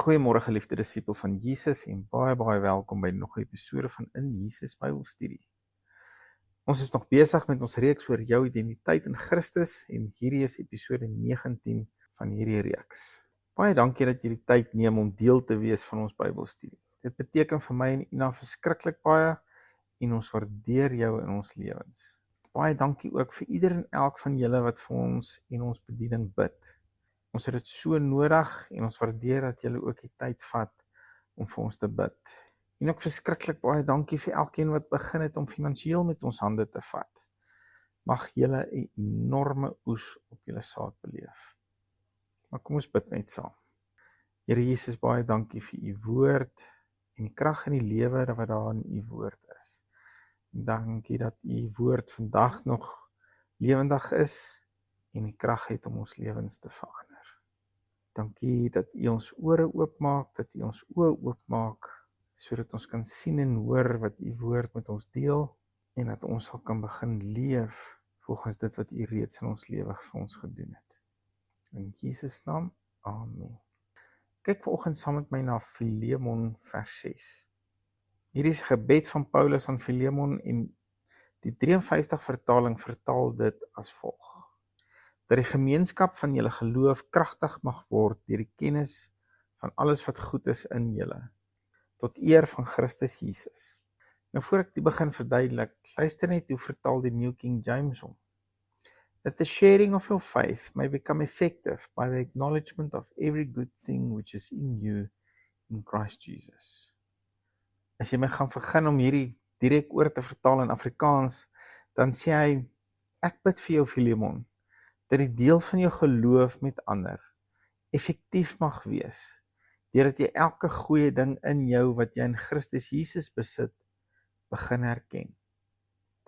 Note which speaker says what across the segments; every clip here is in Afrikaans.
Speaker 1: Goeiemôre geliefde disipel van Jesus en baie welkom by nog 'n episode van In Jesus Bybelstudie. Ons is nog besig met ons reeks oor jou identiteit in Christus en hierdie is episode 19 van hierdie reeks. Baie dankie dat jy die tyd neem om deel te wees van ons Bybelstudie. Dit beteken vir my en Ina verskriklik baie en ons waardeer jou in ons lewens. Baie dankie ook vir ieder en elk van julle wat vir ons en ons bediening bid. Ons het dit so nodig en ons waardeer dat julle ook die tyd vat om vir ons te bid. En ook verskriklik baie dankie vir elkeen wat begin het om finansiëel met ons hande te vat. Mag julle 'n enorme oes op julle saad beleef. Maar kom ons bid net saam. Here Jesus, baie dankie vir u woord en die krag in die lewe wat daar in u woord is. En dankie dat u woord vandag nog lewendig is en die krag het om ons lewens te verander. Dankie dat u ons ore oopmaak, dat u ons oë oopmaak, sodat ons kan sien en hoor wat u woord met ons deel, en dat ons sal kan begin leef volgens dit wat u reeds in ons lewe vir ons gedoen het. In Jesus naam, amen. Kyk vanoggend saam met my na Filemon vers 6. Hierdie is gebed van Paulus aan Filemon en die 53 vertaling vertaal dit as volg: dat die gemeenskap van julle geloof kragtig mag word deur die kennis van alles wat goed is in julle, tot eer van Christus Jesus. Nou voor ek die begin verduidelik, luister net hoe vertaal die New King James hom. That the sharing of your faith may become effective by the acknowledgement of every good thing which is in you in Christ Jesus. As jy my gaan begin om hierdie direk oor te vertaal in Afrikaans, dan sê hy, ek bid vir jou Filemon, dat die deel van jou geloof met ander effektief mag wees, deurdat jy elke goeie ding in jou wat jy in Christus Jesus besit, begin herken.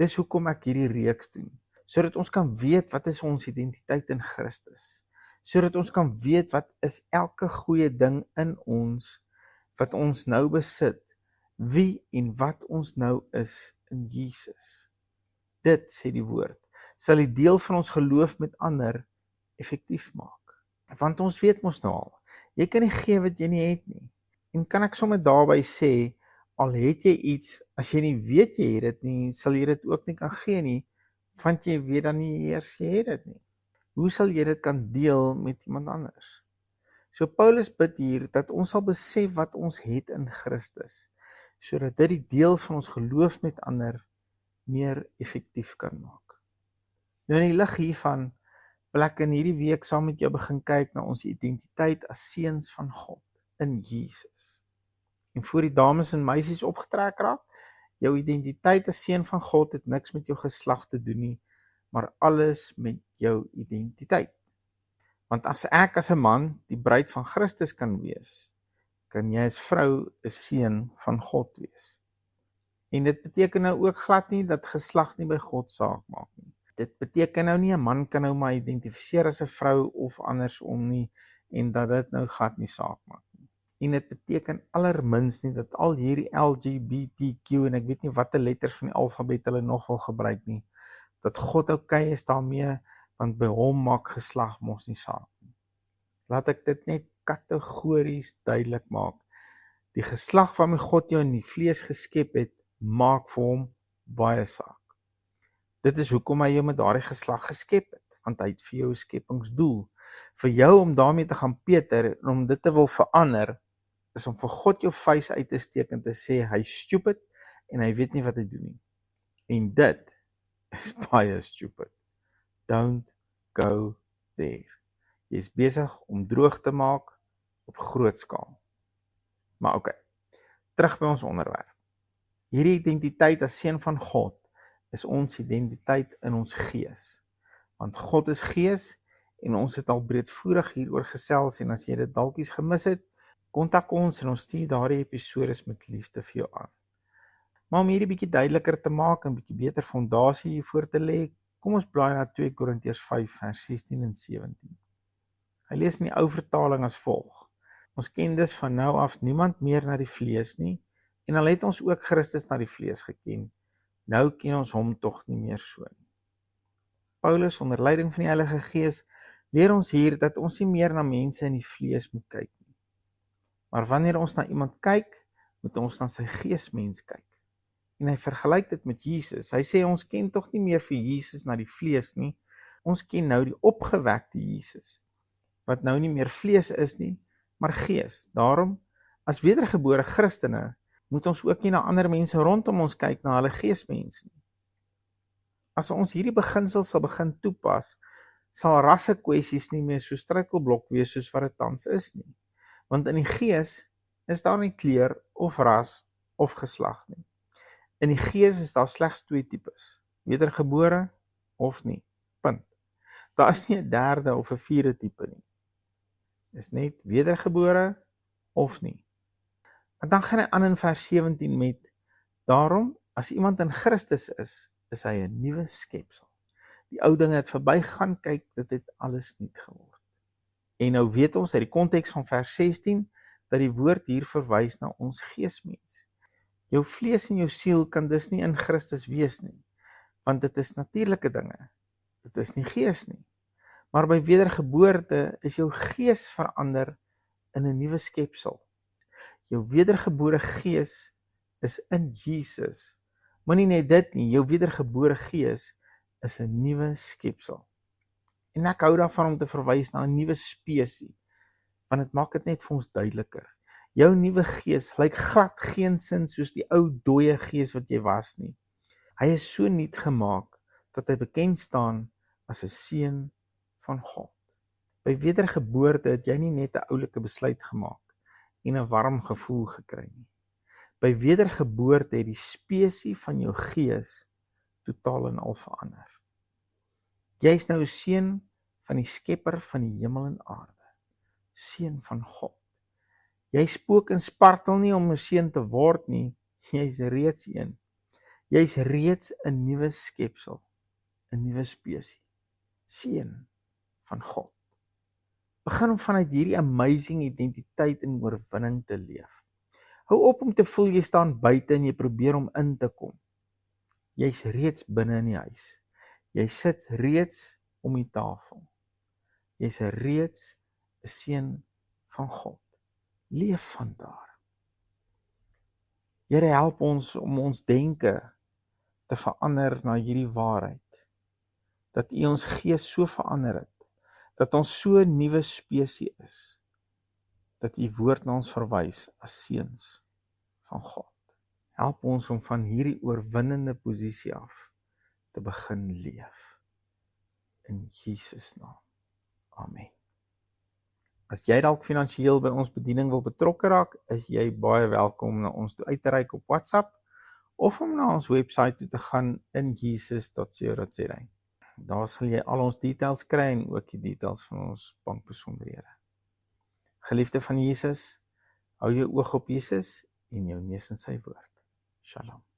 Speaker 1: Dis hoekom ek hierdie reeks doen, sodat ons kan weet wat is ons identiteit in Christus, sodat ons kan weet wat is elke goeie ding in ons, wat ons nou besit, wie en wat ons nou is in Jesus. Dit, sê die woord, sal die deel van ons geloof met ander effektief maak. Want ons weet mos nou al, jy kan nie gee wat jy nie het nie. En kan ek sommer daarby sê, al het jy iets, as jy nie weet jy het dit nie, sal jy dit ook nie kan gee nie, want jy weet dan nie eers jy het dit nie. Hoe sal jy dit kan deel met iemand anders? So Paulus bid hier, dat ons sal besef wat ons het in Christus, sodat dit die deel van ons geloof met ander meer effektief kan maak. Nou in die lig hiervan, wil ek in hierdie week saam met jou begin kyk na ons identiteit as seuns van God in Jesus. En voor die dames en meisies opgetrek raak, jou identiteit as seun van God het niks met jou geslag te doen nie, maar alles met jou identiteit. Want as ek as 'n man die bruid van Christus kan wees, kan jy as vrou 'n seun van God wees. En dit beteken nou ook glad nie dat geslag nie by God saak maak nie. Dit beteken nou nie 'n man kan nou maar identifiseer as 'n vrou of andersom nie en dat dit nou glad nie saak maak nie. En dit beteken allermins nie dat al hierdie LGBTQ en ek weet nie watter letters van die alfabet hulle nog wil gebruik nie, dat God okay is daarmee, want by hom maak geslag mos nie saak nie. Laat ek dit net kategories duidelik maak. Die geslag waarmee God jou in die vlees geskep het, maak vir hom baie saak. Dit is hoekom hy jou met daardie geslag geskep het, want hy het vir jou 'n skepingsdoel. Vir jou om daarmee te gaan peter en om dit te wil verander, is om vir God jou vuis uit te steek en te sê, hy stupid en hy weet nie wat hy doen nie. En dit is baie stupid. Don't go there. Jy is besig om droog te maak op groot skaal. Maar oké, terug by ons onderwerp. Hierdie identiteit as seun van God is ons identiteit in ons gees. Want God is gees en ons het al breedvoerig hieroor gesels en as jy dit dalkies gemis het, kontak ons en ons stuur daardie episodes met liefde vir jou aan. Maar om hierdie bietjie duideliker te maak en bietjie beter fondasie hiervoor te lê, kom ons blaai na 2 Korintiërs 5 vers 16 en 17. Hy lees in die ou vertaling as volg: Ons ken dus van nou af niemand meer na die vlees nie, en al het ons ook Christus na die vlees geken, nou ken ons hom tog nie meer so nie. Paulus onder leiding van die Heilige Gees leer ons hier dat ons nie meer na mense in die vlees moet kyk nie. Maar wanneer ons na iemand kyk, moet ons na sy geesmens kyk. En hy vergelyk dit met Jesus. Hy sê ons ken tog nie meer vir Jesus na die vlees nie. Ons ken nou die opgewekte Jesus, wat nou nie meer vlees is nie, maar gees. Daarom, as wedergebore Christene, moet ons ook nie na ander mense rondom ons kyk na hulle geesmens nie. As ons hierdie beginsel sal begin toepas, sal rassekwessies nie meer so struikelblok wees soos wat dit tans is nie. Want in die gees is daar nie kleur of ras of geslag nie. In die gees is daar slegs 2 tipes, wedergebore of nie, punt. Daar is nie 'n derde of 'n vierde tipe nie. Is net wedergebore of nie. En dan gaan hy aan in vers 17 met, daarom, as iemand in Christus is hy 'n nuwe skepsel. Die ou dinge het verbygegaan, kyk, dit het alles nuut geword. En nou weet ons uit die konteks van vers 16, dat die woord hier verwys na ons geesmens. Jou vlees en jou siel kan dus nie in Christus wees nie, want dit is natuurlike dinge. Dit is nie gees nie. Maar by wedergeboorte is jou gees verander in 'n nuwe skepsel. Jou wedergebore gees is in Jesus. Maar nie net dit nie, jou wedergebore gees is 'n nuwe skepsel. En ek hou daarvan om te verwys na 'n nuwe spesie, want dit maak dit net vir ons duideliker. Jou nuwe gees lyk glad geensins soos die ou dooie gees wat jy was nie. Hy is so nuut gemaak dat hy bekend staan as 'n seun van God. By wedergeboorte het jy nie net 'n oulike besluit gemaak en 'n warm gevoel gekry nie. By wedergeboorte het die spesie van jou gees totaal en al verander. Jy is nou 'n seun van die Skepper van die hemel en aarde, seun van God. Jy spook en spartel nie om 'n seun te word nie, jy's reeds een. Jy's reeds 'n nuwe skepsel, 'n nuwe spesie, seun van God. Begin om vanuit hierdie amazing identiteit en oorwinning te leef. Hou op om te voel jy staan buite en jy probeer om in te kom. Jy's reeds binne in die huis. Jy sit reeds om die tafel. Jy's reeds 'n seun van God. Leef van daar. Here, help ons om ons denke te verander na hierdie waarheid. Dat U ons gees so verander het, dat ons so 'n nuwe spesie is, dat U woord na ons verwys as seuns van God. Help ons om van hierdie oorwinnende posisie af te begin leef. In Jesus naam. Amen. As jy dalk finansiëel by ons bediening wil betrokke raak, is jy baie welkom om na ons toe uit te reik op WhatsApp of om na ons webwerf toe te gaan in jesus.co.za. Daar sal jy al ons details kry en ook die details van ons bankbesonderhede. Geliefde van Jesus, hou jou oog op Jesus en jou neus in sy woord. Shalom.